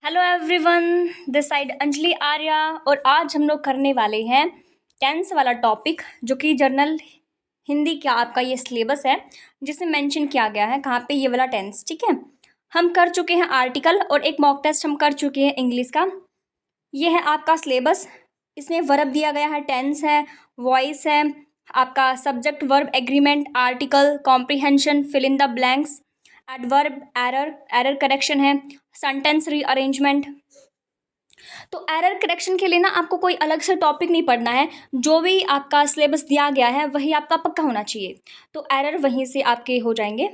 Hello everyone, this side Anjali Arya. और आज हम लोग करने वाले हैं टेंस वाला टॉपिक, जो कि जर्नल हिंदी का आपका ये सिलेबस है जिसमें मेंशन किया गया है कहाँ पे ये वाला टेंस। ठीक है, हम कर चुके हैं आर्टिकल और एक मॉक टेस्ट हम कर चुके हैं इंग्लिश का। ये है आपका सिलेबस। इसमें वर्ब दिया गया है, टेंस है, वॉइस है, आपका subject verb agreement, article, comprehension, fill in the blanks, adverb, error, error correction है, सेंटेंस रीअरेंजमेंट। तो एरर करेक्शन के लिए ना आपको कोई अलग से टॉपिक नहीं पढ़ना है, जो भी आपका सिलेबस दिया गया है वही आपका पक्का होना चाहिए, तो एरर वहीं से आपके हो जाएंगे।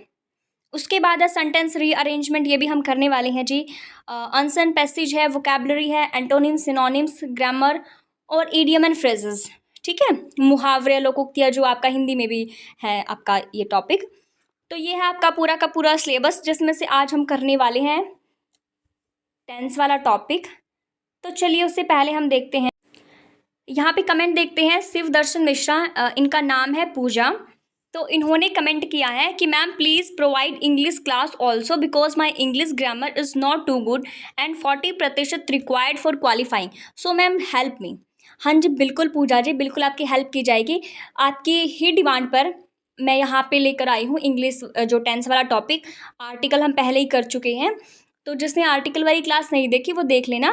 उसके बाद है सेंटेंस रीअरेंजमेंट, ये भी हम करने वाले हैं जी। अनसन पैसेज है, वोकैबुलरी है, एंटोनिम्स, सिनोनिम्स, ग्रामर और ईडियम एंड फ्रेजेस। ठीक है, मुहावरे, लोकोक्तियाँ, जो आपका हिंदी में भी है आपका ये टॉपिक। तो ये है आपका पूरा का पूरा सिलेबस, जिसमें से आज हम करने वाले हैं टेंस वाला टॉपिक। तो चलिए उससे पहले हम देखते हैं, यहाँ पे कमेंट देखते हैं। शिव दर्शन मिश्रा, इनका नाम है पूजा। तो इन्होंने कमेंट किया है कि ma'am please provide English class also because my English grammar is not too good and 40% required for qualifying, so ma'am help me. हाँ जी, बिल्कुल पूजा जी, बिल्कुल आपकी हेल्प की जाएगी। आपकी ही डिमांड पर मैं यहाँ पे लेकर आई हूँ इंग्लिश जो टेंस वाला टॉपिक। आर्टिकल हम पहले ही कर चुके हैं, तो जिसने आर्टिकल वाली क्लास नहीं देखी वो देख लेना।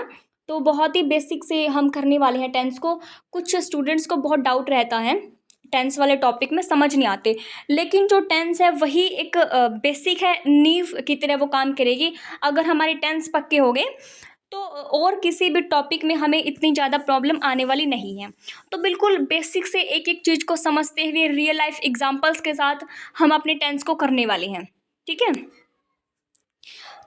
तो बहुत ही बेसिक से हम करने वाले हैं टेंस को। कुछ स्टूडेंट्स को बहुत डाउट रहता है टेंस वाले टॉपिक में, समझ नहीं आते, लेकिन जो टेंस है वही एक बेसिक है, नींव की तरह वो काम करेगी। अगर हमारे टेंस पक्के हो गए तो और किसी भी टॉपिक में हमें इतनी ज़्यादा प्रॉब्लम आने वाली नहीं है। तो बिल्कुल बेसिक से एक एक चीज़ को समझते हुए रियल लाइफ एग्जांपल्स के साथ हम अपने टेंस को करने वाले हैं। ठीक है,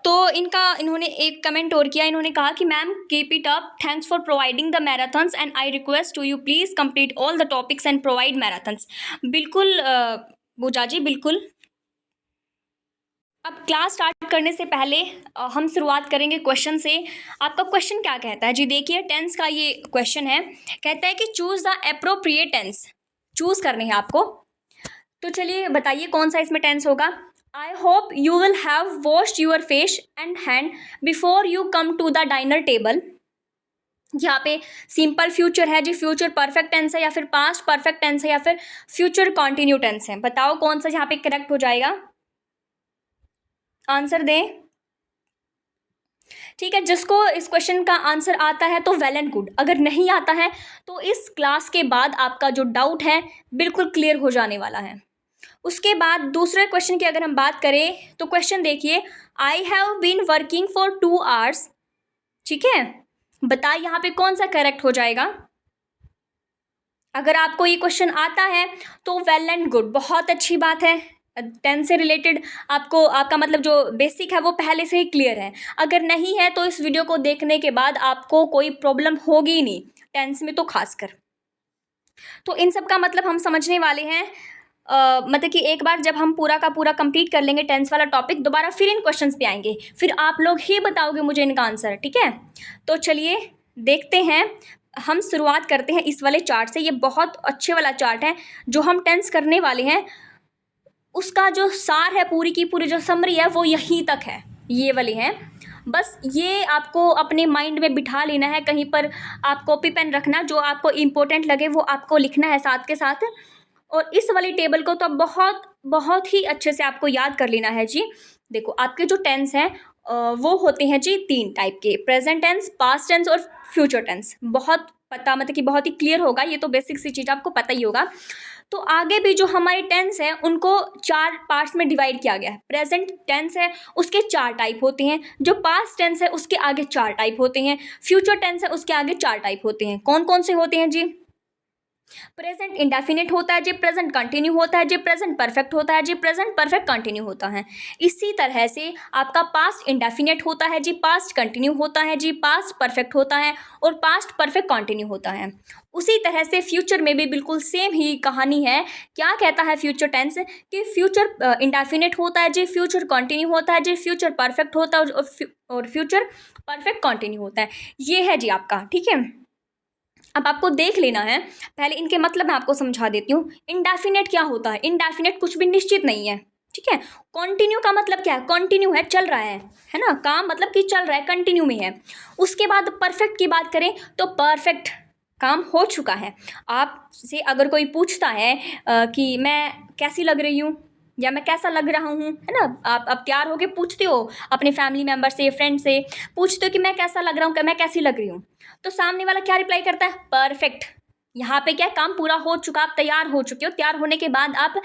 तो इन्होंने एक कमेंट और किया। इन्होंने कहा कि ma'am keep it up, thanks for providing the marathons and I request to you please complete all the topics and provide marathons. बिल्कुल पूजा जी, बिल्कुल। अब क्लास स्टार्ट करने से पहले हम शुरुआत करेंगे क्वेश्चन से। आपका क्वेश्चन क्या कहता है जी? देखिए, टेंस का ये क्वेश्चन है। कहता है कि choose the appropriate tense, choose करने हैं आपको। तो चलिए बताइए कौन सा इसमें टेंस होगा। I hope you will have washed your face and hand before you come to the diner table. यहाँ पे सिंपल फ्यूचर है जी, फ्यूचर परफेक्ट टेंस है या फिर पास्ट परफेक्ट टेंस है या फिर फ्यूचर कॉन्टिन्यू टेंस है? बताओ कौन सा यहाँ पे करेक्ट हो जाएगा, आंसर दें। ठीक है, जिसको इस क्वेश्चन का आंसर आता है तो वेल एंड गुड, अगर नहीं आता है तो इस क्लास के बाद आपका जो डाउट है बिल्कुल क्लियर हो जाने वाला है। उसके बाद दूसरे क्वेश्चन की अगर हम बात करें तो क्वेश्चन देखिए, I have been working for 2 hours. ठीक है, बताइए यहाँ पे कौन सा करेक्ट हो जाएगा। अगर आपको ये क्वेश्चन आता है तो वेल एंड गुड, बहुत अच्छी बात है। टेंस से रिलेटेड आपको आपका मतलब जो बेसिक है वो पहले से ही क्लियर है। अगर नहीं है तो इस वीडियो को देखने के बाद आपको कोई प्रॉब्लम होगी ही नहीं, टेंस में तो खासकर। तो इन सब का मतलब हम समझने वाले हैं। मतलब कि एक बार जब हम पूरा का पूरा कंप्लीट कर लेंगे टेंस वाला टॉपिक, दोबारा फिर इन क्वेश्चंस पे आएंगे, फिर आप लोग ही बताओगे मुझे इनका आंसर। ठीक है, तो चलिए देखते हैं। हम शुरुआत करते हैं इस वाले चार्ट से। ये बहुत अच्छे वाला चार्ट है जो हम टेंस करने वाले हैं। उसका जो सार है, पूरी की पूरी जो समरी है वो यहीं तक है, ये वाली है। बस ये आपको अपने माइंड में बिठा लेना है, कहीं पर आप कॉपी पेन रखना, जो आपको इम्पोर्टेंट लगे वो आपको लिखना है साथ के साथ। और इस वाली टेबल को तो बहुत बहुत ही अच्छे से आपको याद कर लेना है जी। देखो, आपके जो टेंस हैं वो होते हैं जी 3 टाइप के, प्रेजेंट टेंस, पास्ट टेंस और फ्यूचर टेंस। बहुत पता, मतलब कि बहुत ही क्लियर होगा, ये तो बेसिक सी चीज़ आपको पता ही होगा। तो आगे भी जो हमारे टेंस है उनको 4 पार्ट्स में डिवाइड किया गया है। प्रेजेंट टेंस है उसके 4 टाइप होते हैं, जो पास्ट टेंस है उसके आगे 4 टाइप होते हैं, फ्यूचर टेंस है उसके आगे 4 टाइप होते हैं। कौन कौन से होते हैं जी? प्रेजेंट इंडेफिनिट होता है जी, प्रेजेंट कंटिन्यू होता है जी, प्रेजेंट परफेक्ट होता है जी, प्रेजेंट परफेक्ट कंटिन्यू होता है। इसी तरह से आपका पास्ट इंडेफिनिट होता है जी, पास्ट कंटिन्यू होता है जी, पास्ट परफेक्ट होता है और पास्ट परफेक्ट कंटिन्यू होता है। उसी तरह से फ्यूचर में भी बिल्कुल सेम ही कहानी है। क्या कहता है फ्यूचर टेंस कि फ्यूचर इंडेफिनिट होता है जी, फ्यूचर कंटिन्यू होता है जी, फ्यूचर परफेक्ट होता है और फ्यूचर परफेक्ट कंटिन्यू होता है। ये है जी आपका। ठीक है, अब आपको देख लेना है। पहले इनके मतलब मैं आपको समझा देती हूँ। इंडेफिनेट क्या होता है? इंडेफिनेट कुछ भी निश्चित नहीं है। ठीक है। कंटिन्यू का मतलब क्या है, कंटिन्यू है, चल रहा है ना, काम मतलब कि चल रहा है, कंटिन्यू में है। उसके बाद परफेक्ट की बात करें तो परफेक्ट, काम हो चुका है। आपसे अगर कोई पूछता है कि मैं कैसी लग रही हूँ या मैं कैसा लग रहा हूँ, है ना, आप तैयार होके पूछते हो अपने फैमिली मेम्बर से, फ्रेंड से पूछते हो कि मैं कैसा लग रहा हूँ, मैं कैसी लग रही हूँ, तो सामने वाला क्या रिप्लाई करता है, परफेक्ट। यहाँ पे क्या है, काम पूरा हो चुका, आप तैयार हो चुके हो, तैयार होने के बाद आप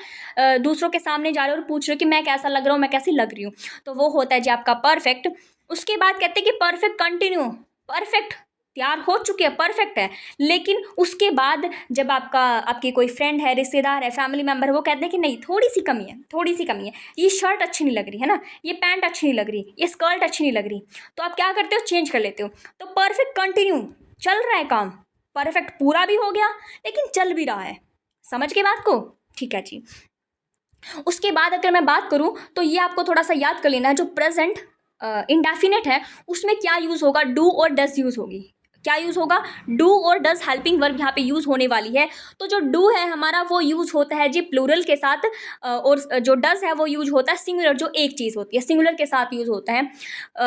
दूसरों के सामने जा रहे हो और पूछ रहे हो कि मैं कैसा लग रहा हूँ, मैं कैसी लग रही हूँ, तो वो होता है जी आपका परफेक्ट। उसके बाद कहते हैं कि परफेक्ट कंटिन्यू, परफेक्ट तैयार हो चुके हैं, परफेक्ट है, लेकिन उसके बाद जब आपकी कोई फ्रेंड है, रिश्तेदार है, फैमिली मेम्बर है, वो कहते हैं कि नहीं थोड़ी सी कमी है, थोड़ी सी कमी है, ये शर्ट अच्छी नहीं लग रही है ना, ये पैंट अच्छी नहीं लग रही, ये स्कर्ट अच्छी नहीं लग रही, तो आप क्या करते हो, चेंज कर लेते हो। तो परफेक्ट कंटिन्यू, चल रहा है काम, परफेक्ट पूरा भी हो गया लेकिन चल भी रहा है। समझ के बात को, ठीक है जी। उसके बाद अगर मैं बात करूं तो ये आपको थोड़ा सा याद कर लेना है, जो प्रेजेंट इंडेफिनेट है उसमें क्या यूज होगा, डू और डस यूज होगी। क्या यूज होगा, डू और डस हेल्पिंग वर्ब यहाँ पे यूज होने वाली है। तो जो डू है हमारा वो यूज होता है जी प्लूरल के साथ, और जो डस है वो यूज होता है सिंगुलर, जो एक चीज होती है सिंगुलर के साथ यूज होता है।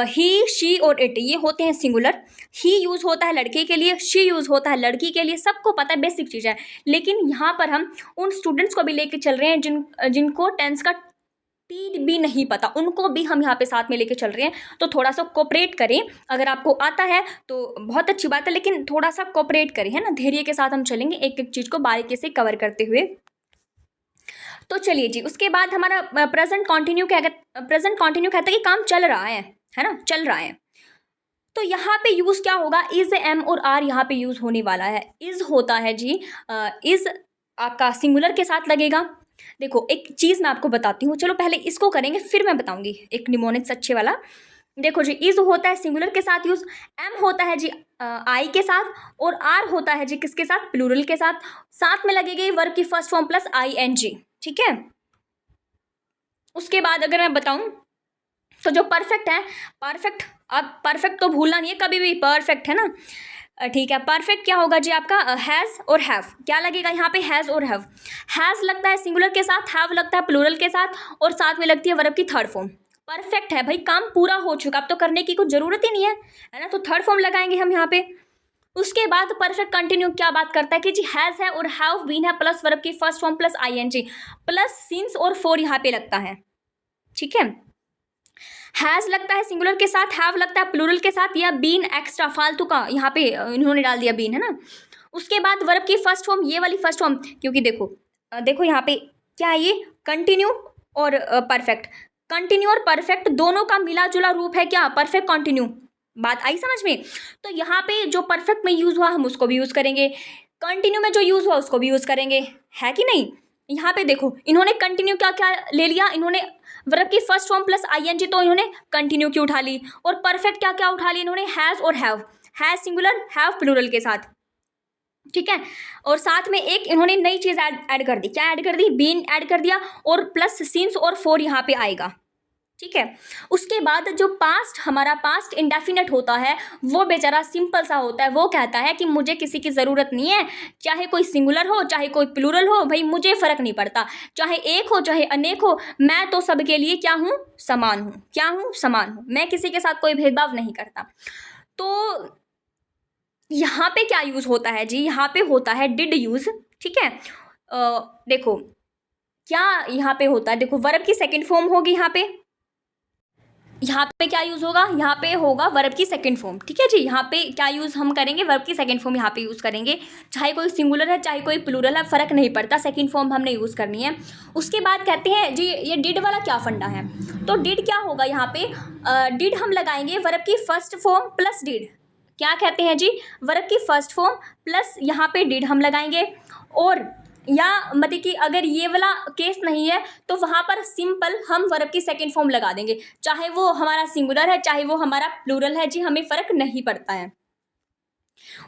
ही, शी और इट ये होते हैं सिंगुलर। ही यूज होता है लड़के के लिए, शी यूज होता है लड़की के लिए, सबको पता है, बेसिक चीज है। लेकिन यहाँ पर हम उन स्टूडेंट्स को भी लेके चल रहे हैं जिनको टेंस का टी भी नहीं पता, उनको भी हम यहाँ पे साथ में लेके चल रहे हैं। तो थोड़ा सा कोऑपरेट करें, अगर आपको आता है तो बहुत अच्छी बात है, लेकिन थोड़ा सा कोऑपरेट करें, है ना, धैर्य के साथ हम चलेंगे एक एक चीज को बारीकी से कवर करते हुए। तो चलिए जी, उसके बाद हमारा प्रेजेंट कंटिन्यू क्या, प्रेजेंट कंटिन्यू कहता है कि काम चल रहा है ना, चल रहा है। तो यहाँ पे यूज क्या होगा, इज, एम और आर यहाँ पे यूज होने वाला है। इज होता है जी, इज आपका सिंगुलर के साथ लगेगा। देखो एक चीज मैं आपको बताती हूँ, चलो पहले इसको करेंगे फिर मैं बताऊंगी एक निमोनिक्स अच्छे वाला। देखो जी, इज होता है सिंगुलर के साथ यूज, एम होता है जी आई के साथ, और आर होता है जी किसके साथ, प्लूरल के साथ। साथ में लगेगी वर्ब की first form plus I N G, ठीक है। उसके बाद अगर मैं बताऊं तो जो परफेक्ट है, परफेक्ट, अब परफेक्ट तो भूलना नहीं है कभी भी, परफेक्ट है ना, ठीक है। परफेक्ट क्या होगा जी आपका, हैज़ और हैव, क्या लगेगा यहाँ पे, हैज़ और हैव। हैज़ लगता है सिंगुलर के साथ, हैव लगता है प्लूरल के साथ, और साथ में लगती है वर्ब की थर्ड फॉर्म। परफेक्ट है भाई, काम पूरा हो चुका, अब तो करने की कुछ जरूरत ही नहीं है ना, तो थर्ड फॉर्म लगाएंगे हम यहाँ पे। उसके बाद परफेक्ट कंटिन्यू क्या बात करता है कि जी हैज़ है और हैव बीन है प्लस वर्ब की first form plus I N G plus since और फोर यहाँ पे लगता है, ठीक है। हैज़ लगता है सिंगुलर के साथ, हैव लगता है प्लूरल के साथ, या बीन एक्स्ट्रा फालतू का यहाँ पे इन्होंने डाल दिया बीन, है ना। उसके बाद वर्ब की फर्स्ट फॉर्म, ये वाली फर्स्ट फॉर्म, क्योंकि देखो देखो यहाँ पे क्या है, ये कंटिन्यू और परफेक्ट, कंटिन्यू और परफेक्ट दोनों का मिला जुला रूप है क्या, परफेक्ट कंटिन्यू। बात आई समझ में। तो यहाँ पे जो परफेक्ट में यूज हुआ हम उसको भी यूज करेंगे, कंटिन्यू में जो यूज हुआ उसको भी यूज करेंगे, है कि नहीं। यहाँ पे देखो इन्होंने कंटिन्यू क्या क्या ले लिया, इन्होंने वर्ब की फर्स्ट फॉर्म प्लस आईएनजी, तो इन्होंने कंटिन्यू की उठा ली। और परफेक्ट क्या क्या उठा ली इन्होंने, हैज और have, has singular, have plural के साथ, ठीक है। और साथ में एक इन्होंने नई चीज ऐड कर दी, क्या ऐड कर दी, बीन ऐड कर दिया, और प्लस सिंस और फोर यहाँ पे आएगा, ठीक है। उसके बाद जो पास्ट, हमारा पास्ट इंडेफिनेट होता है वो बेचारा सिंपल सा होता है, वो कहता है कि मुझे किसी की ज़रूरत नहीं है, चाहे कोई सिंगुलर हो चाहे कोई प्लूरल हो, भाई मुझे फ़र्क नहीं पड़ता, चाहे एक हो चाहे अनेक हो, मैं तो सबके लिए क्या हूँ, समान हूँ, क्या हूँ, समान हूँ, मैं किसी के साथ कोई भेदभाव नहीं करता। तो यहाँ पे क्या यूज़ होता है जी, यहाँ पे होता है डिड यूज़, ठीक है। देखो क्या यहाँ पे होता है, देखो वर्ब की सेकेंड फॉर्म होगी यहाँ पे क्या यूज होगा, यहाँ पे होगा वर्ब की सेकंड फॉर्म, ठीक है जी। यहाँ पे क्या यूज हम करेंगे, वर्ब की सेकंड फॉर्म यहाँ पे यूज करेंगे, चाहे कोई सिंगुलर है चाहे कोई प्लूरल है, फर्क नहीं पड़ता, सेकंड फॉर्म हमने यूज करनी है। उसके बाद कहते हैं जी ये डिड वाला क्या फंडा है, तो डिड क्या होगा यहाँ पे, डिड हम लगाएंगे वर्ब की फर्स्ट फॉर्म प्लस डिड, क्या कहते हैं जी, वर्ब की फर्स्ट फॉर्म प्लस यहाँ पे डिड हम लगाएंगे। और या मतलब कि अगर ये वाला केस नहीं है तो वहाँ पर सिंपल हम वर्ब की सेकंड फॉर्म लगा देंगे, चाहे वो हमारा सिंगुलर है चाहे वो हमारा प्लूरल है जी, हमें फ़र्क नहीं पड़ता है।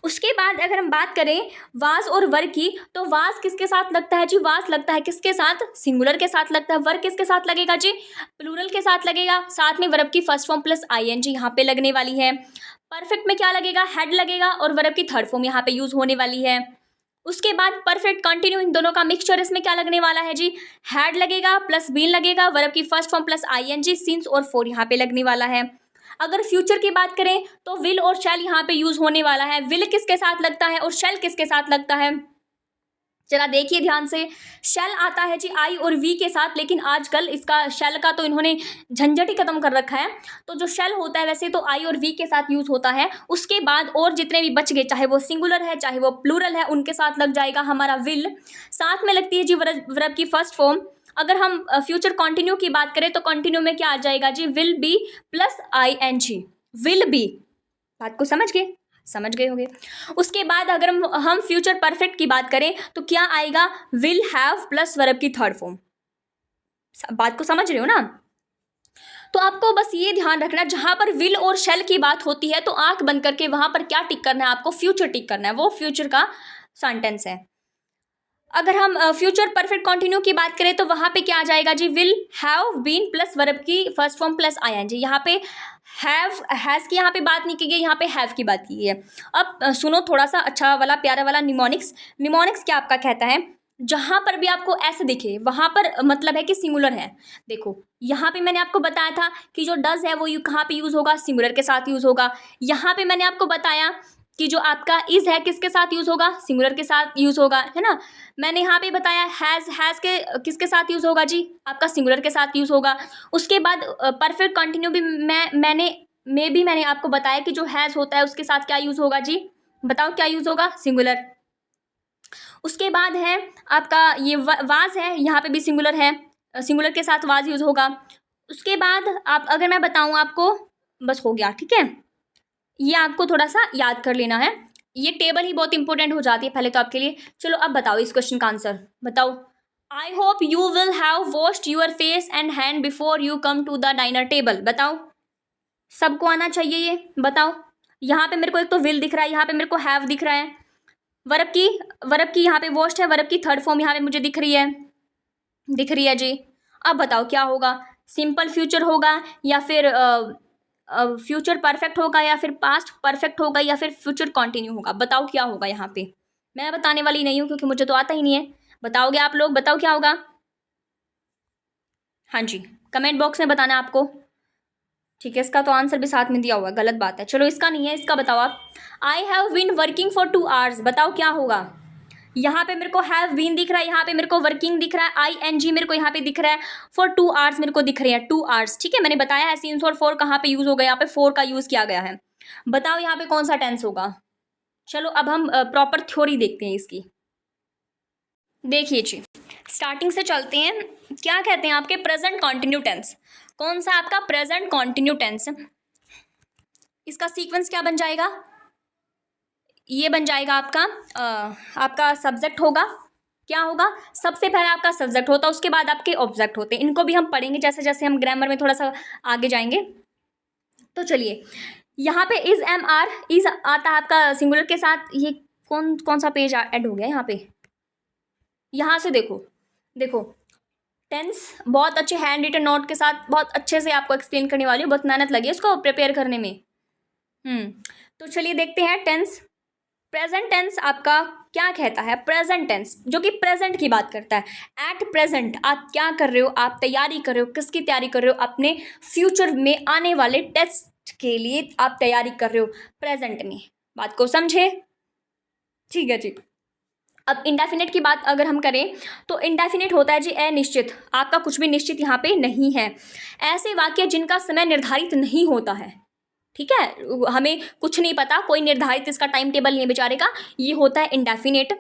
उसके बाद अगर हम बात करें वाज और वर की, तो वाज किसके साथ लगता है जी, वाज लगता है किसके साथ, सिंगुलर के साथ लगता है। वर किसके साथ लगेगा जी, प्लूरल के साथ लगेगा, साथ में वर्ब की फर्स्ट फॉर्म प्लस आईएनजी यहाँ पे लगने वाली है। परफेक्ट में क्या लगेगा, हेड लगेगा, और वर्ब की थर्ड फॉर्म यहाँ पे यूज होने वाली है। उसके बाद परफेक्ट कंटिन्यू, इन दोनों का मिक्सचर, इसमें क्या लगने वाला है जी, हैड लगेगा प्लस बीन लगेगा, वर्ब की first form plus ING, since और फॉर यहाँ पे लगने वाला है। अगर फ्यूचर की बात करें तो विल और शैल यहाँ पे यूज होने वाला है। विल किसके साथ लगता है और शैल किसके साथ लगता है, जरा देखिए ध्यान से। शेल आता है जी आई और वी के साथ, लेकिन आजकल इसका शेल का तो इन्होंने झंझट ही खत्म कर रखा है। तो जो शेल होता है वैसे तो आई और वी के साथ यूज होता है। उसके बाद और जितने भी बच गए, चाहे वो सिंगुलर है चाहे वो प्लूरल है, उनके साथ लग जाएगा हमारा विल। साथ में लगती है जी वर्ब की फर्स्ट फॉर्म। अगर हम फ्यूचर कंटिन्यू की बात करें तो कंटिन्यू में क्या आ जाएगा जी, will be plus ING, will be. बात को समझ गए होंगे। उसके बाद अगर हम फ्यूचर परफेक्ट की बात करें तो क्या आएगा, विल हैव प्लस वर्ब की थर्ड फॉर्म। बात को समझ रहे हो ना। तो आपको बस ये ध्यान रखना, जहां पर विल और शेल की बात होती है तो आंख बंद करके वहां पर क्या टिक करना है आपको, फ्यूचर टिक करना है, वो फ्यूचर का सेंटेंस है। अगर हम फ्यूचर परफेक्ट कंटिन्यू की बात करें तो वहां पे क्या आ जाएगा जी, will have been plus verb की फर्स्ट फॉर्म प्लस आईएनजी। यहाँ पे हैव हैज़ की यहाँ पे बात नहीं की गई, यहाँ पे हैव की बात की है। अब सुनो थोड़ा सा अच्छा वाला प्यारा वाला निमोनिक्स। निमोनिक्स क्या आपका कहता है, जहां पर भी आपको ऐसे दिखे वहां पर मतलब है कि सिंगुलर है। देखो यहाँ पे मैंने आपको बताया था कि जो डज है वो कहाँ पे यूज होगा, सिंगुलर के साथ यूज होगा। यहाँ पे मैंने आपको बताया कि जो आपका इज है किसके साथ यूज होगा, सिंगुलर के साथ यूज होगा, है ना। मैंने यहाँ पे बताया हैज के किसके साथ यूज होगा जी, आपका सिंगुलर के साथ यूज होगा। उसके बाद परफेक्ट कंटिन्यू भी मैंने आपको बताया कि जो हैज होता है उसके साथ क्या यूज होगा जी, बताओ क्या यूज होगा, सिंगुलर। उसके बाद है आपका ये वाज है, यहाँ पे भी सिंगुलर है, सिंगुलर के साथ वाज यूज होगा। उसके बाद आप अगर मैं बताऊँ आपको, बस हो गया, ठीक है। ये आपको थोड़ा सा याद कर लेना है, ये टेबल ही बहुत इंपॉर्टेंट हो जाती है पहले तो आपके लिए। चलो अब बताओ इस क्वेश्चन का आंसर बताओ। I hope you will have washed your face and hand before you come to the diner table. बताओ, सबको आना चाहिए ये, बताओ। यहाँ पे मेरे को एक तो विल दिख रहा है, यहाँ पे मेरे को हैव दिख रहा है। वर्ब की यहाँ पे वॉश्ड है, वर्ब की थर्ड फॉर्म यहाँ पे मुझे दिख रही है जी। अब बताओ क्या होगा, सिंपल फ्यूचर होगा या फिर फ्यूचर परफेक्ट होगा या फिर पास्ट परफेक्ट होगा या फिर फ्यूचर कंटिन्यू होगा, बताओ क्या होगा। यहाँ पे मैं बताने वाली नहीं हूँ क्योंकि मुझे तो आता ही नहीं है। बताओगे आप लोग, बताओ क्या होगा। हाँ जी, कमेंट बॉक्स में बताना आपको, ठीक है। इसका तो आंसर भी साथ में दिया हुआ है, गलत बात है। चलो इसका नहीं है, इसका बताओ आप। I have been working for 2 hours, बताओ क्या होगा। यहाँ पे मेरे को हैव बीन दिख रहा है, यहाँ पे मेरे को वर्किंग दिख रहा है, ING मेरे को यहाँ पे दिख रहा है, फॉर 2 hours मेरे को दिख रहे हैं 2 hours, ठीक है। मैंने बताया है सिंस और फॉर कहाँ पे यूज हो गया, यहाँ पे फॉर का यूज किया गया है। बताओ यहाँ पे कौन सा टेंस होगा। चलो अब हम प्रॉपर थ्योरी देखते हैं इसकी। देखिए जी, स्टार्टिंग से चलते हैं। क्या कहते हैं आपके प्रेजेंट कॉन्टिन्यू टेंस, कौन सा आपका प्रेजेंट कॉन्टिन्यू टेंस, इसका सीक्वेंस क्या बन जाएगा, ये बन जाएगा आपका सब्जेक्ट होगा। क्या होगा, सबसे पहले आपका सब्जेक्ट होता है, उसके बाद आपके ऑब्जेक्ट होते हैं। इनको भी हम पढ़ेंगे जैसे जैसे हम ग्रामर में थोड़ा सा आगे जाएंगे। तो चलिए, यहाँ पे इज MR, इज आता है आपका सिंगुलर के साथ। ये कौन सा पेज ऐड हो गया यहाँ पे, यहाँ से देखो टेंस बहुत अच्छे हैंड रिटन नोट के साथ बहुत अच्छे से आपको एक्सप्लेन करने वाली हूँ, बहुत मेहनत लगी है उसको प्रिपेयर करने में। तो चलिए देखते हैं टेंस। प्रेजेंट टेंस आपका क्या कहता है, प्रेजेंट टेंस जो कि प्रेजेंट की बात करता है। एट प्रेजेंट आप क्या कर रहे हो, आप तैयारी कर रहे हो, किसकी तैयारी कर रहे हो, अपने फ्यूचर में आने वाले टेस्ट के लिए आप तैयारी कर रहे हो प्रेजेंट में। बात को समझे, ठीक है जी। अब इंडेफिनिट की बात अगर हम करें तो इंडेफिनिट होता है जी अनिश्चित, आपका कुछ भी निश्चित यहाँ पे नहीं है। ऐसे वाक्य जिनका समय निर्धारित नहीं होता है, ठीक है, हमें कुछ नहीं पता, कोई निर्धारित इसका टाइम टेबल नहीं बेचारे का, ये होता है इंडेफिनिट।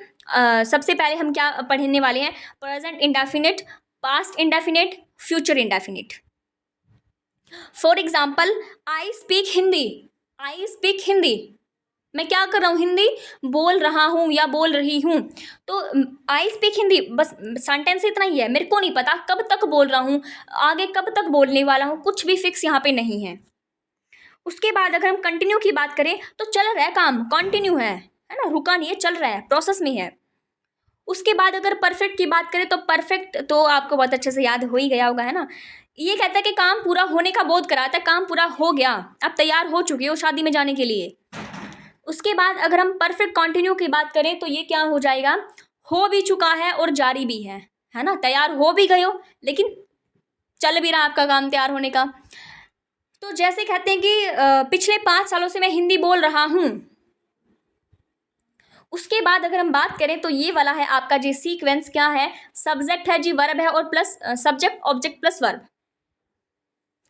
सबसे पहले हम क्या पढ़ने वाले हैं, present indefinite, past indefinite, future indefinite. For example, I speak Hindi, मैं क्या कर रहा हूँ, हिंदी बोल रहा हूँ या बोल रही हूँ। तो आई स्पीक हिंदी, बस सेंटेंस इतना ही है। मेरे को नहीं पता कब तक बोल रहा हूँ, आगे कब तक बोलने वाला हूँ, कुछ भी फिक्स यहाँ पे नहीं है। उसके बाद अगर हम कंटिन्यू की बात करें तो चल रहा है काम, कंटिन्यू है ना, रुका नहीं है, चल रहा है, प्रोसेस में है। उसके बाद अगर परफेक्ट की बात करें तो परफेक्ट तो आपको बहुत अच्छे से याद हो ही गया होगा, है ना। ये कहता है कि काम पूरा होने का बोध कराता है, काम पूरा हो गया, आप तैयार हो चुके हो शादी में जाने के लिए। उसके बाद अगर हम परफेक्ट कंटिन्यू की बात करें तो ये क्या हो जाएगा, हो भी चुका है और जारी भी है ना, तैयार हो भी गए हो लेकिन चल भी रहा आपका काम तैयार होने का। तो जैसे कहते हैं कि पिछले 5 सालों से मैं हिंदी बोल रहा हूँ। उसके बाद अगर हम बात करें तो ये वाला है आपका जी सीक्वेंस, क्या है, सब्जेक्ट है जी, वर्ब है और plus subject object plus verb.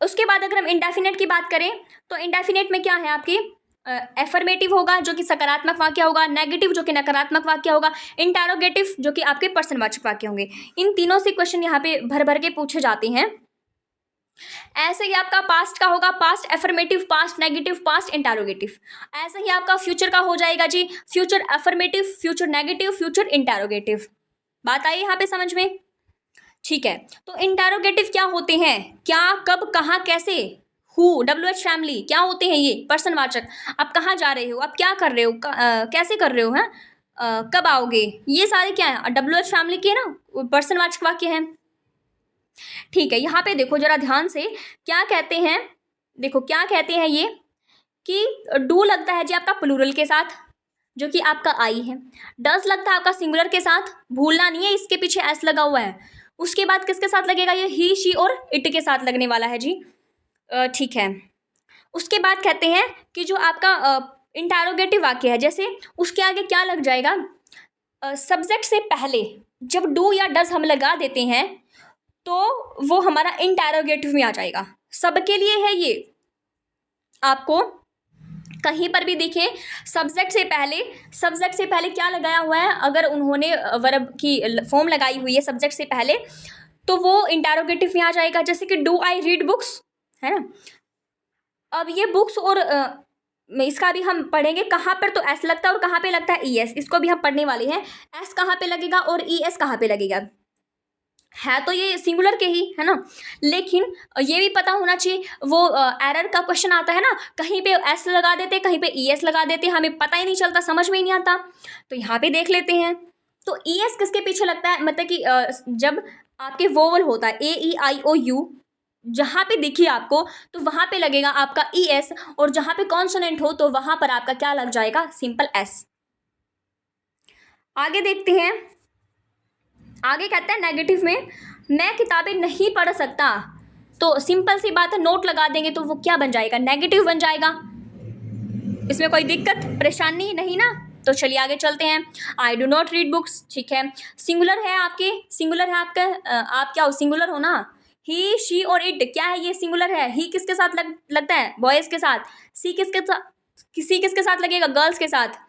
उसके बाद अगर हम इंडेफिनेट की बात करें तो इंडेफिनेट में क्या है आपकी, एफर्मेटिव होगा जो कि सकारात्मक वाक्य होगा, नेगेटिव जो कि नकारात्मक वाक्य होगा, इंटरोगेटिव जो कि आपके प्रश्नवाचक वाक्य होंगे। इन तीनों से क्वेश्चन यहाँ पे भर भर के पूछे जाते हैं। ऐसे ही आपका पास्ट का होगा, past affirmative, past negative, past interrogative. ऐसे ही आपका फ्यूचर का हो जाएगा जी, future affirmative, future negative, future interrogative. बात आई यहाँ पे समझ में? ठीक है, तो इंटरोगेटिव क्या होते हैं, क्या, कब, कहाँ, कैसे, हु, WH फैमिली, क्या होते हैं ये प्रश्नवाचक। आप कहाँ जा रहे हो, आप क्या कर रहे हो, कैसे कर रहे हो, हैं, कब आओगे, ये सारे क्या है, WH फैमिली के ना प्रश्नवाचक वाक्य हैं। ठीक है, यहाँ पे देखो जरा ध्यान से, क्या कहते हैं, देखो क्या कहते हैं ये, कि डू लगता है जी आपका प्लूरल के साथ जो कि आपका आई है, डज लगता है आपका सिंगुलर के साथ, भूलना नहीं है इसके पीछे एस लगा हुआ है। उसके बाद किसके साथ लगेगा, ये ही, शी और इट के साथ लगने वाला है जी। ठीक है, उसके बाद कहते हैं कि जो आपका इंटरोगेटिव वाक्य है, जैसे उसके आगे क्या लग जाएगा, सब्जेक्ट से पहले जब डू या डज हम लगा देते हैं तो वो हमारा इंटरोगेटिव में आ जाएगा। सबके लिए है ये, आपको कहीं पर भी दिखे सब्जेक्ट से पहले क्या लगाया हुआ है, अगर उन्होंने वर्ब की फॉर्म लगाई हुई है सब्जेक्ट से पहले तो वो इंटरोगेटिव में आ जाएगा। जैसे कि डू आई रीड बुक्स, है ना। अब ये बुक्स और इसका भी हम पढ़ेंगे कहाँ पर, तो एस लगता है और कहाँ पे लगता है ES, इसको भी हम पढ़ने वाले हैं। एस कहाँ पे लगेगा और ES कहाँ पे लगेगा, है तो ये सिंगुलर के ही, है ना, लेकिन ये भी पता होना चाहिए, वो एरर का क्वेश्चन आता है ना, कहीं पे एस लगा देते, कहीं पे ES लगा देते, हमें पता ही नहीं चलता, समझ में ही नहीं आता। तो यहाँ पे देख लेते हैं, तो ES किसके पीछे लगता है, मतलब कि जब आपके वोवल होता है AEIOU, जहाँ पे दिखिए आपको तो वहाँ पे लगेगा आपका ES, और जहाँ पे कॉन्सोनेंट हो तो वहाँ पर आपका क्या लग जाएगा, सिंपल S। आगे देखते हैं, आगे कहता है नेगेटिव में, मैं किताबें नहीं पढ़ सकता, तो सिंपल सी बात है, नोट लगा देंगे तो वो क्या बन जाएगा, नेगेटिव बन जाएगा। इसमें कोई दिक्कत परेशानी नहीं ना। तो चलिए आगे चलते हैं, I do not read books, ठीक है, सिंगुलर है आपके, सिंगुलर है आपका, आप क्या हो, सिंगुलर हो ना, ही, शी और इट क्या है, ये सिंगुलर है। ही किसके साथ लगता है, बॉयज़ के साथ। सी किसके साथ लगेगा, गर्ल्स के साथ।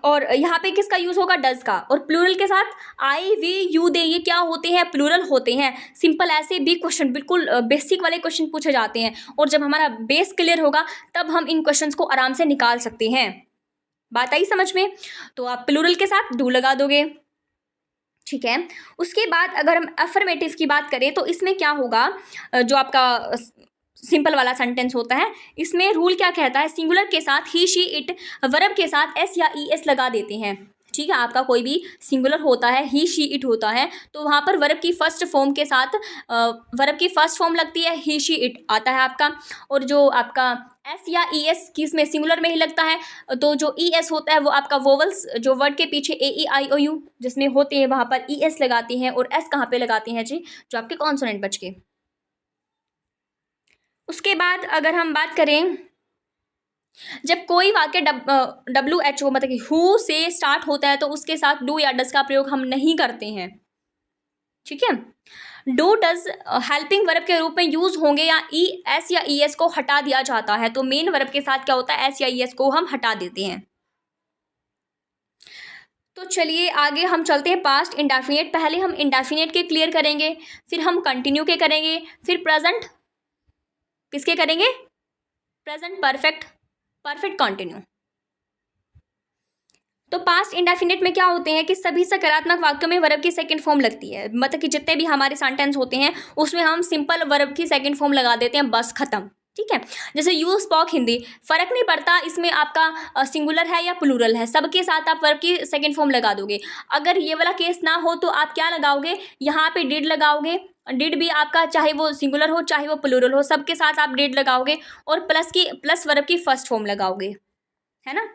और यहाँ पे किसका यूज़ होगा, डज का। और प्लूरल के साथ आई, वी, यू, दे, ये क्या होते हैं, प्लूरल होते हैं। सिंपल ऐसे भी क्वेश्चन, बिल्कुल बेसिक वाले क्वेश्चन पूछे जाते हैं, और जब हमारा बेस क्लियर होगा तब हम इन क्वेश्चंस को आराम से निकाल सकते हैं। बात आई समझ में? तो आप प्लूरल के साथ डू लगा दोगे, ठीक है। उसके बाद अगर हम अफर्मेटिव की बात करें तो इसमें क्या होगा, जो आपका सिंपल वाला सेंटेंस होता है, इसमें रूल क्या कहता है, सिंगुलर के साथ ही, शी, इट, वर्ब के साथ एस या ES लगा देते हैं, ठीक है। आपका कोई भी सिंगुलर होता है, ही, शी, इट होता है, तो वहाँ पर वर्ब की फर्स्ट फॉर्म के साथ वर्ब की फर्स्ट फॉर्म लगती है, ही, शी, इट आता है आपका। और जो आपका एस या ES किस में, सिंगुलर में ही लगता है, तो जो ES होता है वो आपका वोवल्स जो वर्ड के पीछे AEIOU जिसमें होते हैं वहाँ पर ES लगाते हैं, और S कहाँ पे लगाते हैं जी, जो आपके कॉन्सोनेंट बच के। उसके बाद अगर हम बात करें, जब कोई वाक्य WHO मतलब कि हु से स्टार्ट होता है तो उसके साथ डू या डज का प्रयोग हम नहीं करते हैं, ठीक है। डू डज हेल्पिंग वर्ब के रूप में यूज होंगे, या ES या ES को हटा दिया जाता है, तो मेन वर्ब के साथ क्या होता है, S या ES को हम हटा देते हैं। तो चलिए आगे हम चलते हैं, पास्ट इंडेफिनिट। पहले हम इंडेफिनिट के क्लियर करेंगे, फिर हम कंटिन्यू के करेंगे, फिर प्रेजेंट किसके करेंगे, प्रेजेंट परफेक्ट, परफेक्ट कंटिन्यू। तो पास्ट इंडेफिनिट में क्या होते हैं कि सभी सकारात्मक वाक्यों में वर्ब की सेकंड फॉर्म लगती है, मतलब कि जितने भी हमारे सेंटेंस होते हैं उसमें हम सिंपल वर्ब की सेकंड फॉर्म लगा देते हैं, बस खत्म, ठीक है। जैसे यू स्पोक हिंदी, फर्क नहीं पड़ता इसमें आपका सिंगुलर है या प्लूरल है, सबके साथ आप वर्ब की सेकंड फॉर्म लगा दोगे। अगर ये वाला केस ना हो तो आप क्या लगाओगे, यहाँ पे डिड लगाओगे, डिड भी आपका चाहे वो सिंगुलर हो चाहे वो प्लूरल हो, सबके साथ आप डिड लगाओगे, और प्लस वर्ब की फर्स्ट फॉर्म लगाओगे, है ना।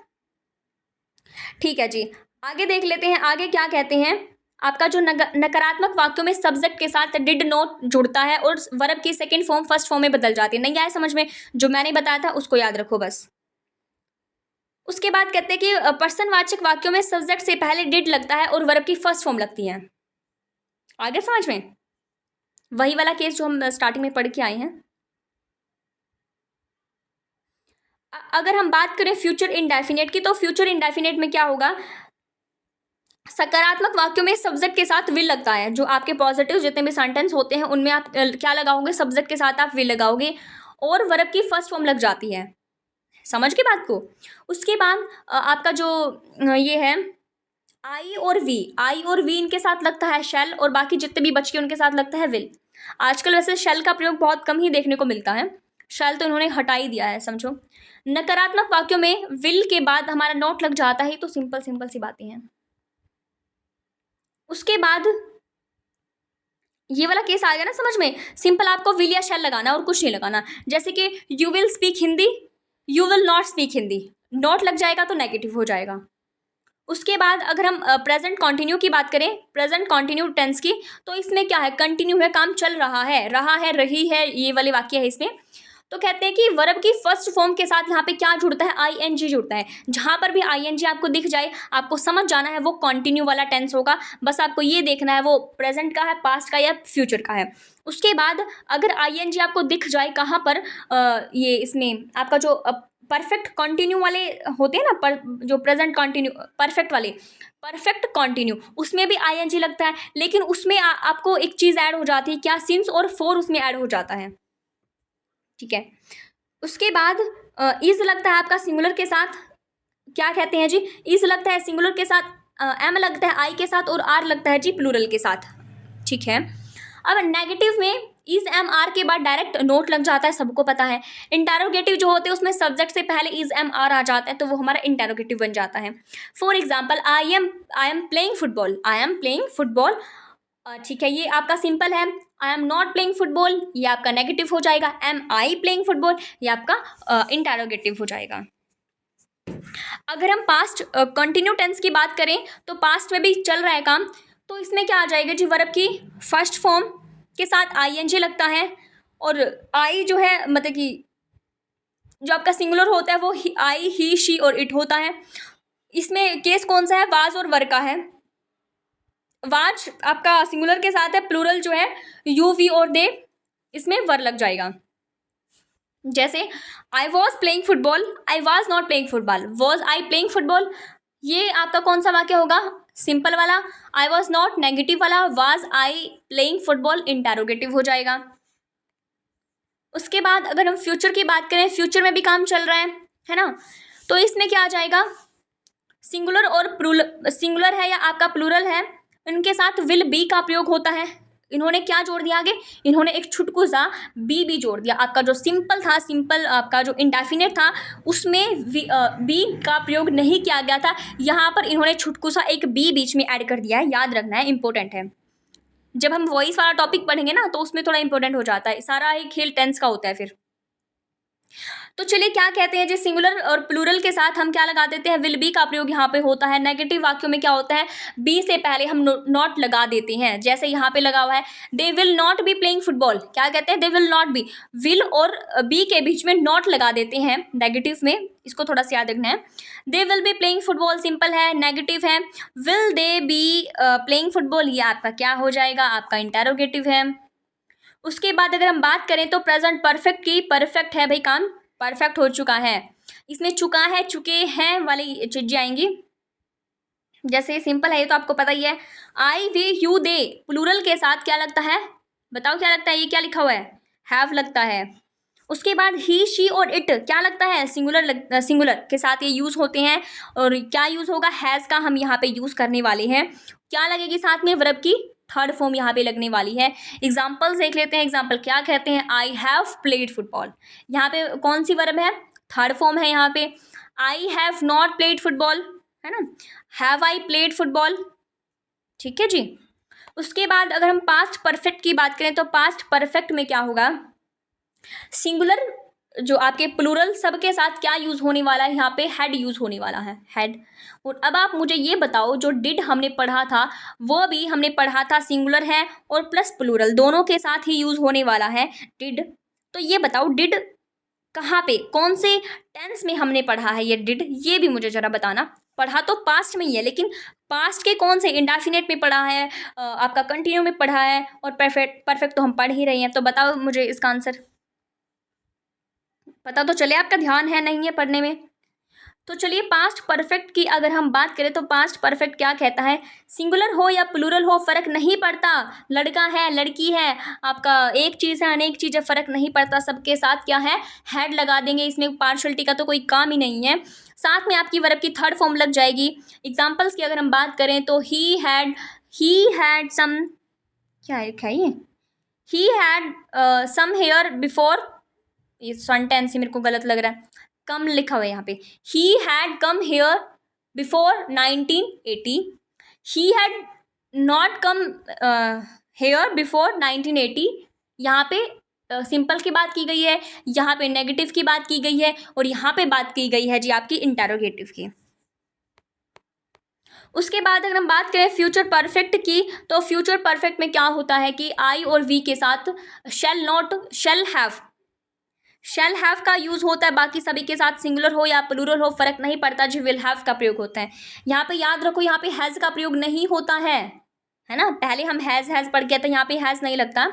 ठीक है जी, आगे देख लेते हैं, आगे क्या कहते हैं। आपका जो नकारात्मक वाक्यों में सब्जेक्ट के साथ डिड नॉट जुड़ता है और वर्ब की सेकंड फॉर्म फर्स्ट फॉर्म में बदल जाती है। नहीं आया समझ में, जो मैंने बताया था उसको याद रखो बस। उसके बाद कहते हैं कि पर्सनवाचक वाक्यों में सब्जेक्ट से पहले डिड लगता है और वर्ब की फर्स्ट फॉर्म लगती है। आगे समझ में, वही वाला केस जो हम स्टार्टिंग में पढ़ के आए हैं। अगर हम बात करें फ्यूचर इंडेफिनिट की, तो फ्यूचर इंडेफिनिट में क्या होगा, सकारात्मक वाक्यों में सब्जेक्ट के साथ विल लगता है। जो आपके पॉजिटिव जितने भी सेंटेंस होते हैं उनमें आप क्या लगाओगे, सब्जेक्ट के साथ आप विल लगाओगे और वर्ब की फर्स्ट फॉर्म लग जाती है। समझ के बात को। उसके बाद आपका जो ये है आई और वी इनके साथ लगता है शैल, और बाकी जितने भी बच के उनके साथ लगता है विल। आजकल वैसे शैल का प्रयोग बहुत कम ही देखने को मिलता है, शैल तो इन्होंने हटा ही दिया है समझो। नकारात्मक वाक्यों में विल के बाद हमारा नॉट लग जाता है, तो सिंपल सिंपल सी बातें हैं। उसके बाद ये वाला केस आ गया ना समझ में, सिंपल आपको विल या शैल लगाना और कुछ नहीं लगाना। जैसे कि you will speak Hindi, you will not speak Hindi, not लग जाएगा तो नेगेटिव हो जाएगा। उसके बाद अगर हम प्रेजेंट कंटिन्यू की बात करें, प्रेजेंट कंटिन्यू टेंस की, तो इसमें क्या है, कंटिन्यू है, काम चल रहा है, रही है, ये वाले वाक्य है इसमें। तो कहते हैं कि वर्ब की फर्स्ट फॉर्म के साथ यहाँ पे क्या जुड़ता है, आईएनजी जुड़ता है। जहां पर भी आईएनजी आपको दिख जाए, आपको समझ जाना है वो कंटिन्यू वाला टेंस होगा। बस आपको ये देखना है वो प्रेजेंट का है, पास्ट का या फ्यूचर का है। उसके बाद अगर आईएनजी आपको दिख जाए कहाँ पर, ये इसमें आपका जो परफेक्ट कंटिन्यू वाले होते हैं ना, जो प्रेजेंट कंटिन्यू परफेक्ट वाले, परफेक्ट कंटिन्यू, उसमें भी आईएनजी लगता है, लेकिन उसमें आपको एक चीज़ ऐड हो जाती है, क्या, सिंस और फॉर उसमें ऐड हो जाता है। ठीक है। उसके बाद इज लगता है आपका सिंगुलर के साथ, क्या कहते हैं जी, इज लगता है सिंगुलर के साथ, एम लगता है आई के साथ, और आर लगता है जी प्लूरल के साथ। ठीक है। अब नेगेटिव में इज एम आर के बाद डायरेक्ट नोट लग जाता है, सबको पता है। इंटेरोगेटिव जो होते हैं उसमें सब्जेक्ट से पहले इज एम आर आ जाता है, तो वो हमारा इंटेरोगेटिव बन जाता है। For example I am playing football, I am playing football. ठीक है, ये आपका सिंपल है। I am not playing football, ये आपका नेगेटिव हो जाएगा। एम आई प्लेइंग फुटबॉल, ये आपका इंटेरोगेटिव हो जाएगा। अगर हम पास्ट कंटिन्यू टेंस की बात करें, तो पास्ट में भी चल रहा है काम, तो इसमें क्या आ जाएगा जी, वर्ब की फर्स्ट फॉर्म के साथ आईएनजी लगता है, और आई जो है मतलब कि जो आपका सिंगुलर होता है वो आई, ही, शी और इट होता है। इसमें केस कौन सा है, वाज और वर का है। वाज आपका सिंगुलर के साथ है, प्लूरल जो है यू, वी और दे, इसमें वर लग जाएगा। जैसे I was playing football, I was not playing football, was I playing football, ये आपका कौन सा वाक्य होगा, सिंपल वाला। आई वॉज नॉट नेगेटिव वाला, was I playing football interrogative हो जाएगा। उसके बाद अगर हम फ्यूचर की बात करें, फ्यूचर में भी काम चल रहा है ना, तो इसमें क्या आ जाएगा, सिंगुलर और सिंगुलर है या आपका प्लूरल है, इनके साथ विल बी का प्रयोग होता है। इन्होंने क्या जोड़ दिया आगे, इन्होंने एक छुटकू सा बी जोड़ दिया। आपका जो सिंपल था, सिंपल आपका जो इंडेफिनिट था, उसमें बी का प्रयोग नहीं किया गया था, यहाँ पर इन्होंने छुटकू सा एक बी बीच में ऐड कर दिया है, याद रखना है, इंपॉर्टेंट है। जब हम वॉइस वाला टॉपिक पढ़ेंगे ना, तो उसमें थोड़ा इंपॉर्टेंट हो जाता है, सारा ही खेल टेंस का होता है फिर। तो चलिए क्या कहते हैं जी, सिंगुलर और प्लूरल के साथ हम क्या लगा देते हैं, विल बी का प्रयोग यहाँ पे होता है। नेगेटिव वाक्यों में क्या होता है, बी से पहले हम नॉट लगा देते हैं, जैसे यहाँ पे लगा हुआ है, they will not be playing football, क्या कहते हैं, they will not be, will और बी के बीच में नॉट लगा देते हैं नेगेटिव में, इसको थोड़ा सा याद रखना है। They will be playing football simple है, नेगेटिव है। Will they be playing football, ये आपका क्या हो जाएगा, आपका इंटेरोगेटिव है। उसके बाद अगर हम बात करें तो प्रेजेंट परफेक्ट की, परफेक्ट है भाई, काम परफेक्ट हो चुका है, इसमें चुका है, चुके हैं वाली चीजें आएंगी। जैसे सिंपल है ये तो आपको पता ही है, आई, वी, यू, दे, प्लूरल के साथ क्या लगता है, बताओ क्या लगता है, ये क्या लिखा हुआ है, हैव लगता है। उसके बाद ही, शी और इट क्या लगता है, सिंगुलर, सिंगुलर के साथ ये यूज होते हैं, और क्या यूज होगा, हैज का हम यहाँ पे यूज करने वाले हैं। क्या लगेगी साथ में, वर्ब की थर्ड फॉर्म यहाँ पे लगने वाली है। एग्जाम्पल्स देख लेते हैं, एग्जाम्पल क्या कहते हैं, आई हैव प्लेड फुटबॉल, यहाँ पे कौन सी वर्ब है, थर्ड फॉर्म है यहाँ पे। I have not played football, है ना, हैव आई प्लेड फुटबॉल। ठीक है जी। उसके बाद अगर हम पास्ट परफेक्ट की बात करें, तो पास्ट परफेक्ट में क्या होगा, सिंगुलर जो आपके प्लूरल सब के साथ क्या यूज़ होने वाला है, यहाँ पे हैड यूज़ होने वाला है, हैड। और अब आप मुझे ये बताओ, जो डिड हमने पढ़ा था वो भी हमने पढ़ा था सिंगुलर है और प्लस प्लूरल दोनों के साथ ही यूज़ होने वाला है डिड। तो ये बताओ डिड कहाँ पे, कौन से टेंस में हमने पढ़ा है ये डिड, ये भी मुझे ज़रा बताना। पढ़ा तो पास्ट में ही है, लेकिन पास्ट के कौन से, इंडेफिनिट में पढ़ा है, आपका कंटिन्यू में पढ़ा है, और परफेक्ट परफेक्ट तो हम पढ़ ही रहे हैं। तो बताओ मुझे इसका आंसर, पता तो चले आपका ध्यान है नहीं है पढ़ने में। तो चलिए पास्ट परफेक्ट की अगर हम बात करें तो पास्ट परफेक्ट क्या कहता है, सिंगुलर हो या प्लूरल हो फ़र्क नहीं पड़ता, लड़का है लड़की है, आपका एक चीज़ है अनेक चीज़ है, फ़र्क नहीं पड़ता, सबके साथ क्या है हैड लगा देंगे, इसमें पार्शलिटी का तो कोई काम ही नहीं है। साथ में आपकी वर्ब की थर्ड फॉर्म लग जाएगी। एग्जाम्पल्स की अगर हम बात करें तो ही हैड सम, क्या लिखा है ये, he had some hair before, ये सेंटेंस ही मेरे को गलत लग रहा है, कम लिखा हुआ है यहाँ पे, he had come here before 1980, he had not come here before 1980। यहाँ पे सिंपल की बात की गई है, यहाँ पे नेगेटिव की बात की गई है, और यहाँ पे बात की गई है जी आपकी इंटेरोगेटिव की। उसके बाद अगर हम बात करें फ्यूचर परफेक्ट की, तो फ्यूचर परफेक्ट में क्या होता है कि आई और वी के साथ शैल नॉट, शैल हैव का यूज़ होता है, बाकी सभी के साथ सिंगुलर हो या प्लूरल हो फ़र्क नहीं पड़ता जी, विल हैव का प्रयोग होता है। यहाँ पे याद रखो, यहाँ पे हैज़ का प्रयोग नहीं होता है ना, पहले हम हैज़ पढ़ गए तो यहाँ पे हैज़ नहीं लगता।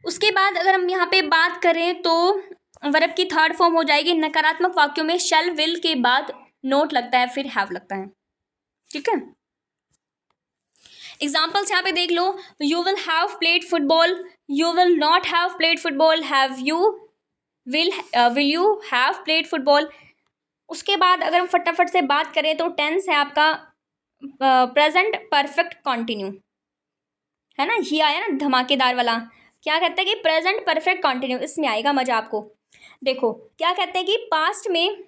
उसके बाद अगर हम यहाँ पे बात करें तो वर्ब की थर्ड फॉर्म हो जाएगी, नकारात्मक वाक्यों में शैल विल के बाद नोट लगता है, फिर हैव लगता है, ठीक है। एग्जाम्पल्स यहाँ पे देख लो, you will have played football, you will not have played football, have you, will you have played football. उसके बाद अगर हम फटाफट से बात करें तो टेंस है आपका प्रेजेंट परफेक्ट कॉन्टिन्यू, है ना, ये आया ना धमाकेदार वाला, क्या कहते हैं कि प्रेजेंट परफेक्ट कॉन्टिन्यू, इसमें आएगा मजा आपको। देखो क्या कहते हैं कि पास्ट में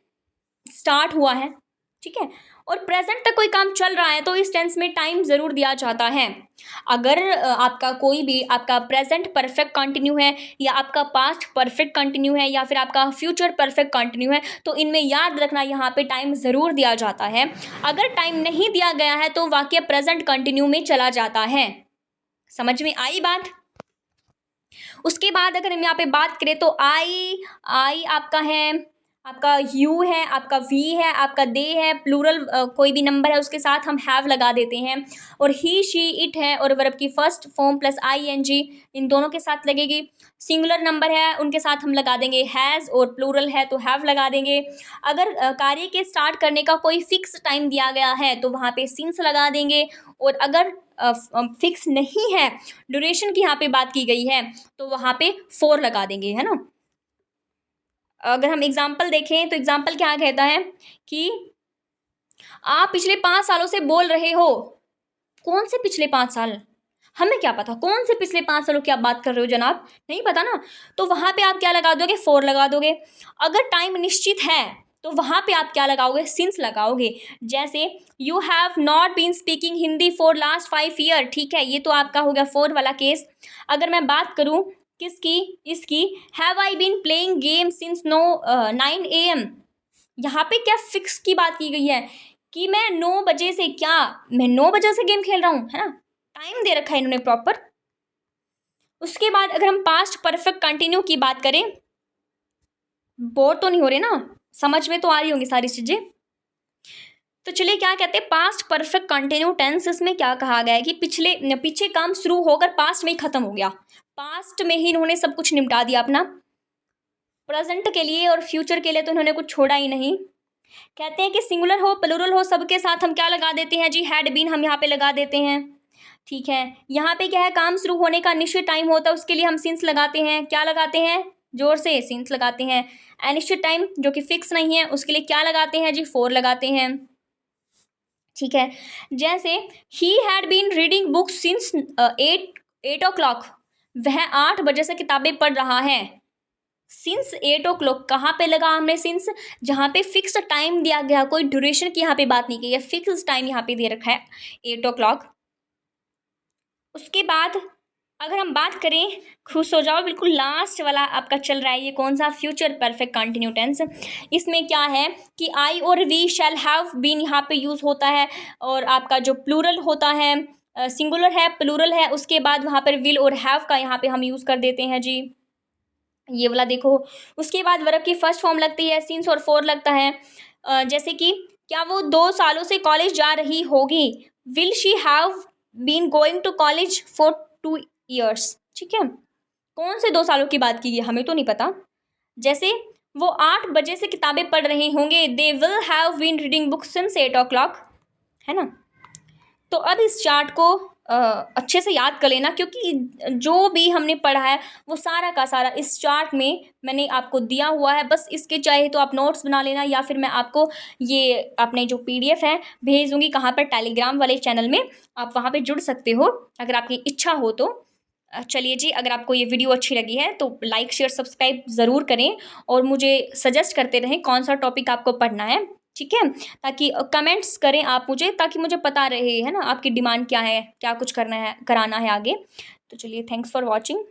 स्टार्ट हुआ है, ठीक है, और प्रेजेंट तक कोई काम चल रहा है तो इस टेंस में टाइम ज़रूर दिया जाता है। अगर आपका कोई भी आपका प्रेजेंट परफेक्ट कंटिन्यू है, या आपका पास्ट परफेक्ट कंटिन्यू है, या फिर आपका फ्यूचर परफेक्ट कंटिन्यू है, तो इनमें याद रखना यहाँ पे टाइम ज़रूर दिया जाता है। अगर टाइम नहीं दिया गया है तो वाक्य प्रेजेंट कंटिन्यू में चला जाता है। समझ में आई बात। उसके बाद अगर हम यहाँ पे बात करें तो आई आपका है, आपका यू है, आपका वी है, आपका दे है, प्लूरल कोई भी नंबर है उसके साथ हम हैव लगा देते हैं, और ही शी इट है, और वर्ब की फर्स्ट फॉर्म प्लस ING इन दोनों के साथ लगेगी। सिंगुलर नंबर है उनके साथ हम लगा देंगे हैज़, और प्लूरल है तो हैव लगा देंगे। अगर कार्य के स्टार्ट करने का कोई फिक्स टाइम दिया गया है तो वहाँ पे सिंस लगा देंगे, और अगर फिक्स नहीं है, ड्यूरेशन की यहाँ पे बात की गई है, तो वहाँ पे फॉर लगा देंगे, है ना। अगर हम एग्जाम्पल देखें तो एग्जाम्पल क्या कहता है कि आप पिछले 5 सालों से बोल रहे हो, कौन से पिछले 5 साल, हमें क्या पता कौन से पिछले 5 सालों की आप बात कर रहे हो जनाब, नहीं पता ना, तो वहाँ पे आप क्या लगा दोगे, फॉर लगा दोगे। अगर टाइम निश्चित है तो वहाँ पे आप क्या लगाओगे, सिंस लगाओगे। जैसे you have not been speaking Hindi for last 5 year, ठीक है, ये तो आपका हो गया फॉर वाला केस। अगर मैं बात करूँ किसकी, इसकी, have I been playing game since 9 AM, यहाँ पे क्या फिक्स की बात की गई है कि मैं 9 बजे से, क्या मैं 9 बजे से गेम खेल रहा हूँ, है ना, टाइम दे रखा है इन्होंने प्रॉपर। उसके बाद अगर हम पास्ट परफेक्ट कंटिन्यू की बात करें, बोर तो नहीं हो रहे ना, समझ में तो आ रही होंगी सारी चीज़ें। तो चलिए क्या कहते हैं पास्ट परफेक्ट कंटिन्यू टेंस, इसमें क्या कहा गया है कि पीछे काम शुरू होकर पास्ट में ही खत्म हो गया, पास्ट में ही इन्होंने सब कुछ निपटा दिया अपना, प्रेजेंट के लिए और फ्यूचर के लिए तो इन्होंने कुछ छोड़ा ही नहीं। कहते हैं कि सिंगुलर हो प्लूरल हो सबके साथ हम क्या लगा देते हैं जी, हैड बीन हम यहाँ पे लगा देते हैं, ठीक है। यहाँ पे क्या है, काम शुरू होने का निश्चित टाइम होता है उसके लिए हम सिंस लगाते हैं, क्या लगाते हैं, जोर से सिंस लगाते हैं। अनिश्चित टाइम जो कि फिक्स नहीं है उसके लिए क्या लगाते हैं जी, फॉर लगाते हैं, ठीक है। जैसे he had been reading books since 8 o'clock, वह 8 बजे से किताबें पढ़ रहा है। सिंस 8 o'clock कहाँ पे लगा हमने सिंस, जहाँ पे फिक्स टाइम दिया गया, कोई ड्यूरेशन की यहाँ पे बात नहीं की है, फिक्स टाइम यहाँ पे दे रखा है 8 o'clock। उसके बाद अगर हम बात करें खुश हो जाओ, बिल्कुल लास्ट वाला आपका चल रहा है, ये कौन सा, फ्यूचर परफेक्ट कंटिन्यू टेंस। इसमें क्या है कि आई और वी शैल हैव बीन यहाँ पे यूज़ होता है, और आपका जो प्लूरल होता है, सिंगुलर है प्लूरल है, उसके बाद वहाँ पर विल और हैव का यहाँ पे हम यूज़ कर देते हैं जी, ये वाला देखो। उसके बाद वर्ब की फर्स्ट फॉर्म लगती है सिंस और फॉर लगता है। जैसे कि क्या वो 2 सालों से कॉलेज जा रही होगी, will she have been going to college for 2 years। ठीक है, कौन से 2 सालों की बात की है हमें तो नहीं पता। जैसे वो 8 बजे से किताबें पढ़ रहे होंगे, they will have been reading books since 8 o'clock, है ना। तो अब इस चार्ट को अच्छे से याद कर लेना, क्योंकि जो भी हमने पढ़ा है वो सारा का सारा इस चार्ट में मैंने आपको दिया हुआ है। बस इसके चाहे तो आप नोट्स बना लेना, या फिर मैं आपको ये अपने जो PDF है भेज दूँगी, कहाँ पर, टेलीग्राम वाले चैनल में, आप वहाँ पे जुड़ सकते हो अगर आपकी इच्छा हो तो। चलिए जी, अगर आपको ये वीडियो अच्छी लगी है तो लाइक शेयर सब्सक्राइब ज़रूर करें, और मुझे सजेस्ट करते रहें कौन सा टॉपिक आपको पढ़ना है, ठीक है। ताकि कमेंट्स करें आप मुझे, ताकि मुझे पता रहे, है ना, आपकी डिमांड क्या है, क्या कुछ करना है, कराना है आगे। तो चलिए, थैंक्स फॉर वॉचिंग।